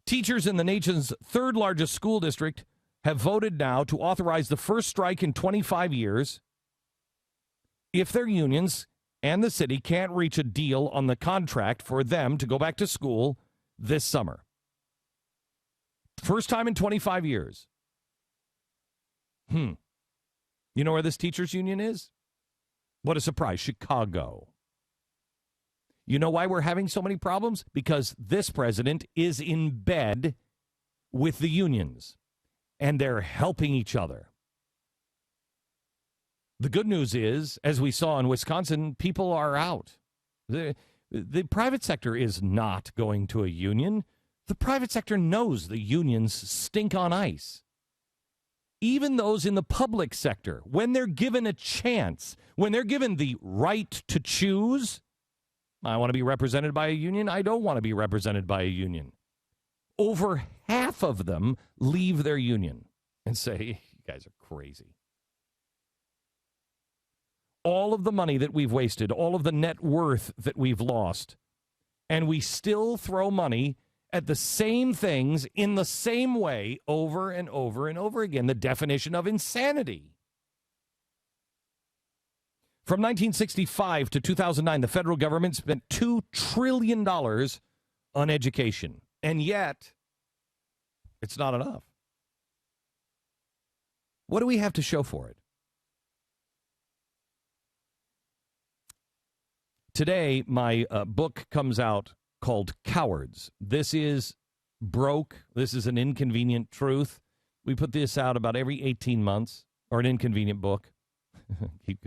Teachers in the nation's third largest school district have voted now to authorize the first strike in 25 years if their unions and the city can't reach a deal on the contract for them to go back to school this summer. First time in 25 years. You know where this teachers union is? What a surprise, Chicago. You know why we're having so many problems? Because this president is in bed with the unions, and they're helping each other. The good news is, as we saw in Wisconsin, people are out. The private sector is not going to a union. The private sector knows the unions stink on ice. Even those in the public sector, when they're given a chance, when they're given the right to choose, I want to be represented by a union. I don't want to be represented by a union. Over half of them leave their union and say, you guys are crazy. All of the money that we've wasted, all of the net worth that we've lost, and we still throw money at the same things in the same way over and over and over again. The definition of insanity. From 1965 to 2009, the federal government spent $2 trillion on education. And yet, it's not enough. What do we have to show for it? Today, my book comes out called Cowards. This is broke. This is an inconvenient truth. We put this out about every 18 months, or an inconvenient book. Keep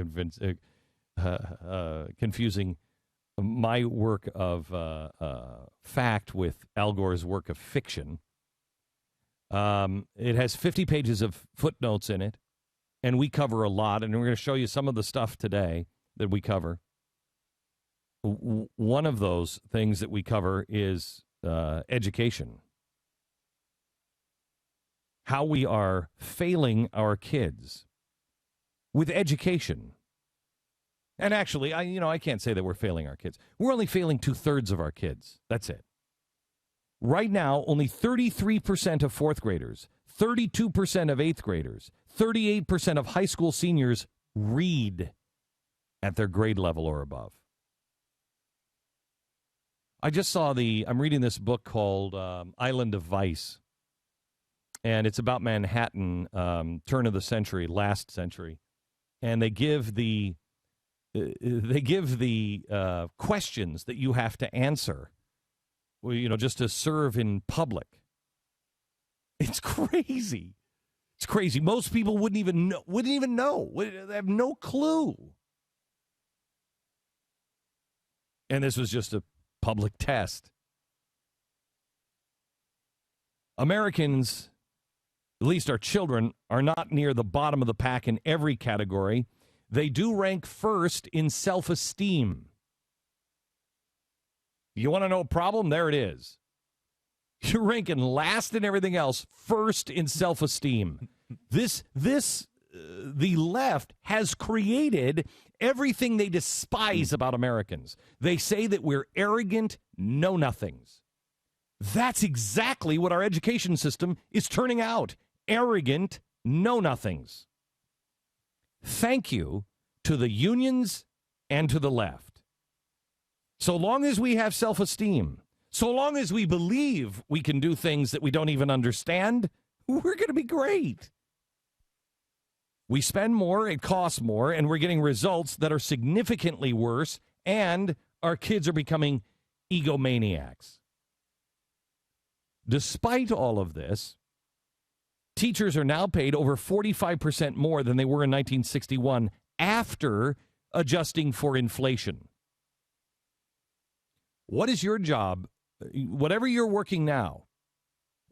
confusing my work of fact with Al Gore's work of fiction. It has 50 pages of footnotes in it, and we cover a lot, and we're going to show you some of the stuff today that we cover. One of those things that we cover is education. How we are failing our kids with education. And actually, I can't say that we're failing our kids. We're only failing 2/3 of our kids. That's it. Right now, only 33% of fourth graders, 32% of eighth graders, 38% of high school seniors read at their grade level or above. I just saw I'm reading this book called Island of Vice, and it's about Manhattan, turn of the century, last century, and they give the questions that you have to answer, just to serve in public. It's crazy. It's crazy. Most people wouldn't even know. They have no clue. And this was just a public test. Americans, at least our children, are not near the bottom of the pack in every category. They do rank first in self-esteem. You want to know a problem? There it is. You're ranking last in everything else, first in self-esteem. The left has created everything they despise about Americans. They say that we're arrogant know-nothings. That's exactly what our education system is turning out. Arrogant know-nothings. Thank you to the unions and to the left. So long as we have self-esteem, so long as we believe we can do things that we don't even understand, we're going to be great. We spend more, it costs more, and we're getting results that are significantly worse, and our kids are becoming egomaniacs. Despite all of this, teachers are now paid over 45% more than they were in 1961 after adjusting for inflation. What is your job? Whatever you're working now,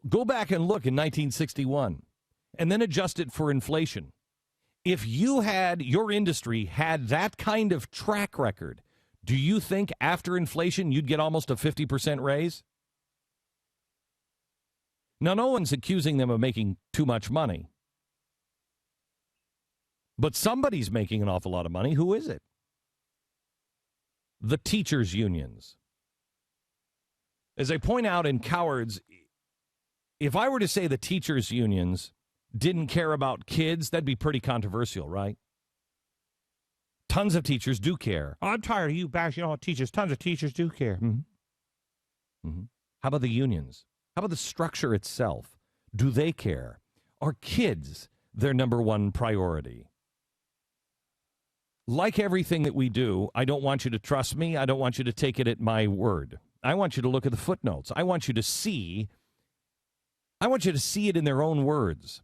go back and look in 1961 and then adjust it for inflation. If your industry had that kind of track record, do you think after inflation you'd get almost a 50% raise? Now, no one's accusing them of making too much money. But somebody's making an awful lot of money. Who is it? The teachers' unions. As I point out in Cowards, If I were to say the teachers' unions didn't care about kids, that'd be pretty controversial, right? Tons of teachers do care. I'm tired of you bashing all teachers. Tons of teachers do care. Mm-hmm. Mm-hmm. How about the unions? How about the structure itself? Do they care? Are kids their number one priority? Like everything that we do, I don't want you to trust me. I don't want you to take it at my word. I want you to look at the footnotes. I want you to see it in their own words.